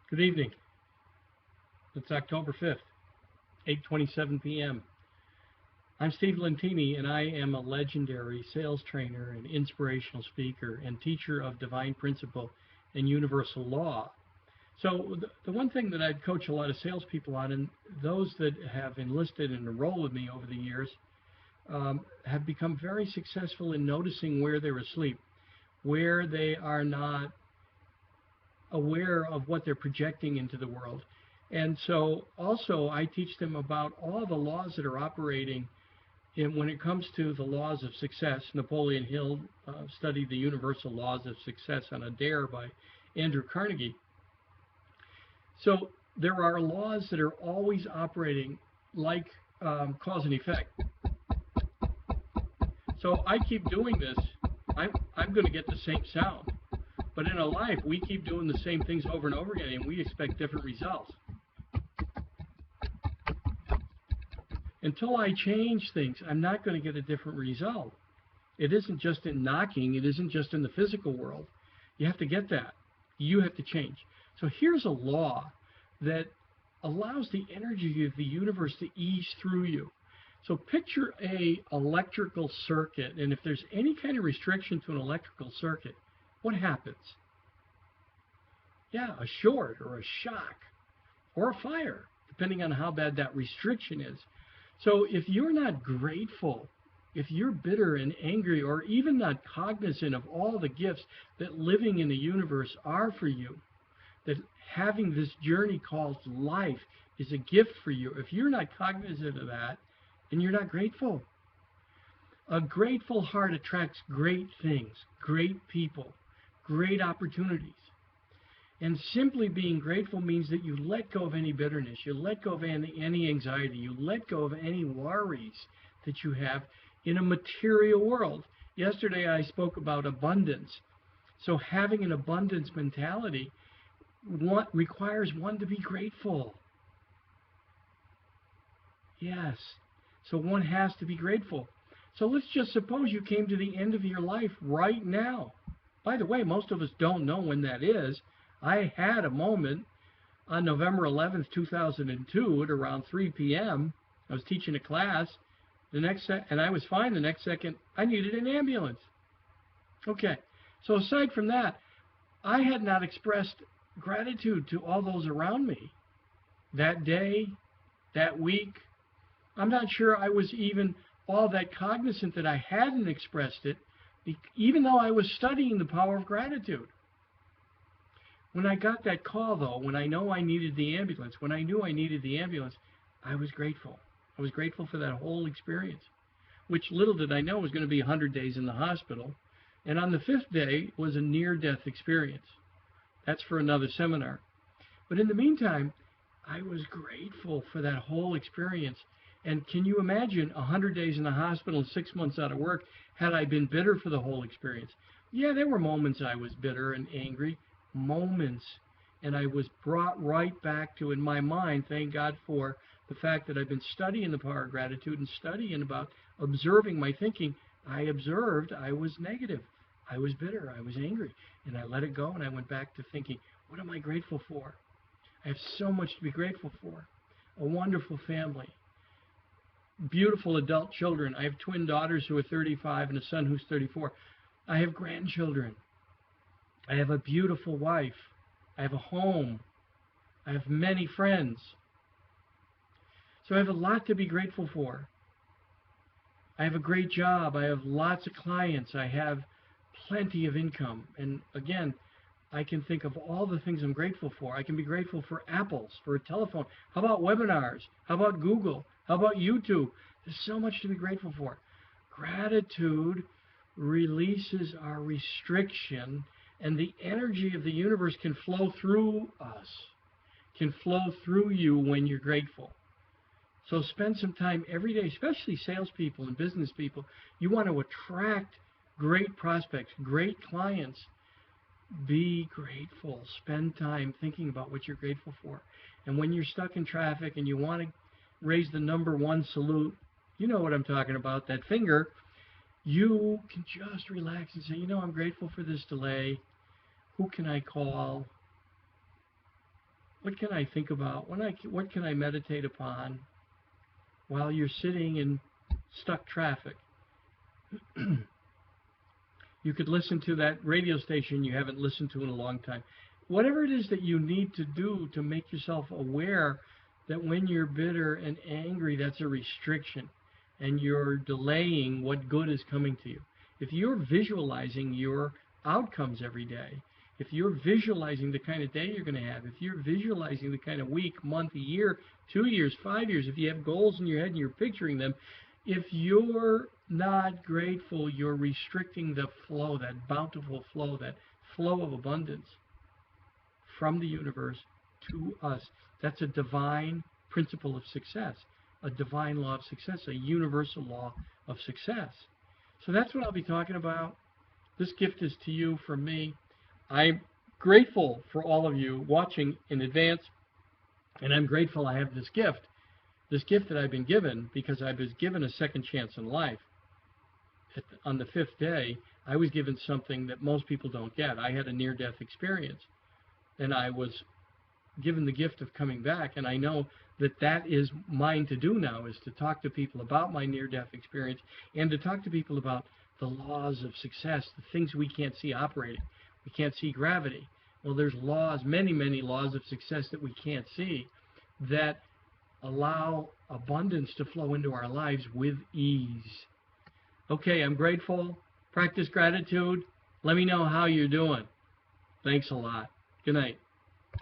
Good evening. It's October 5th, 8:27 p.m. I'm Steve Lentini, and I am a legendary sales trainer and inspirational speaker and teacher of divine principle and universal law. So the one thing that I'd coach a lot of salespeople on, and those that have enlisted and enrolled with me over the years, have become very successful in noticing where they're asleep, where they are not aware of what they're projecting into the world. And so also I teach them about all the laws that are operating when it comes to the laws of success. Napoleon Hill studied the universal laws of success on a dare by Andrew Carnegie. So there are laws that are always operating like cause and effect. So I keep doing this, I'm going to get the same sound. But in a life, we keep doing the same things over and over again, and we expect different results. Until I change things, I'm not going to get a different result. It isn't just in knocking. It isn't just in the physical world. You have to get that. You have to change. So here's a law that allows the energy of the universe to ease through you. So picture a electrical circuit, and if there's any kind of restriction to an electrical circuit, what happens? Yeah, a short or a shock or a fire, depending on how bad that restriction is. So if you're not grateful, if you're bitter and angry, or even not cognizant of all the gifts that living in the universe are for you, that having this journey called life is a gift for you, if you're not cognizant of that, then you're not grateful. A grateful heart attracts great things, great people, great opportunities. And simply being grateful means that you let go of any bitterness, you let go of any anxiety, you let go of any worries that you have in a material world. Yesterday I spoke about abundance. So having an abundance mentality requires one to be grateful. Yes. So one has to be grateful. So let's just suppose you came to the end of your life right now. By the way, most of us don't know when that is. I had a moment on November 11th, 2002 at around 3 p.m. I was teaching a class. And I was fine. The next second, I needed an ambulance. Okay. So aside from that, I had not expressed gratitude to all those around me that day, that week. I'm not sure I was even all that cognizant that I hadn't expressed it, even though I was studying the power of gratitude. When I got that call, though, when I know I needed the ambulance, when I knew I needed the ambulance, I was grateful. I was grateful for that whole experience, which little did I know was going to be 100 days in the hospital. And on the 5th day was a near-death experience. That's for another seminar. But in the meantime, I was grateful for that whole experience. And can you imagine 100 days in the hospital and 6 months out of work had I been bitter for the whole experience? Yeah, there were moments I was bitter and angry, moments, and I was brought right back to, in my mind, thank God for the fact that I've been studying the power of gratitude and studying about observing my thinking. I observed I was negative. I was bitter. I was angry. And I let it go, and I went back to thinking, what am I grateful for? I have so much to be grateful for. A wonderful family. Beautiful adult children. I have twin daughters who are 35 and a son who's 34. I have grandchildren. I have a beautiful wife. I have a home. I have many friends. So I have a lot to be grateful for. I have a great job. I have lots of clients. I have plenty of income. And again, I can think of all the things I'm grateful for. I can be grateful for apples, for a telephone. How about webinars? How about Google? How about YouTube? There's so much to be grateful for. Gratitude releases our restriction, and the energy of the universe can flow through us, can flow through you when you're grateful. So spend some time every day, especially salespeople and business people. You want to attract great prospects, great clients. Be grateful. Spend time thinking about what you're grateful for. And when you're stuck in traffic and you want to raise the number one salute, you know what I'm talking about, that finger, you can just relax and say, you know, I'm grateful for this delay. Who can I call? What can I think about? What can I meditate upon while you're sitting in stuck traffic? You could listen to that radio station you haven't listened to in a long time. Whatever it is that you need to do to make yourself aware that when you're bitter and angry, that's a restriction, and you're delaying what good is coming to you. If you're visualizing your outcomes every day, if you're visualizing the kind of day you're going to have, if you're visualizing the kind of week, month, a year, 2 years, 5 years, if you have goals in your head and you're picturing them, if you're not grateful, you're restricting the flow, that bountiful flow, that flow of abundance from the universe to us. That's a divine principle of success, a divine law of success, a universal law of success. So that's what I'll be talking about. This gift is to you from me. I'm grateful for all of you watching in advance, and I'm grateful I have this gift that I've been given, because I was given a second chance in life. On the 5th day, I was given something that most people don't get. I had a near-death experience, and I was given the gift of coming back, and I know that that is mine to do now, is to talk to people about my near-death experience and to talk to people about the laws of success, the things we can't see operating. We can't see gravity. Well, there's laws, many, many laws of success that we can't see that allow abundance to flow into our lives with ease. Okay, I'm grateful. Practice gratitude. Let me know how you're doing. Thanks a lot. Good night.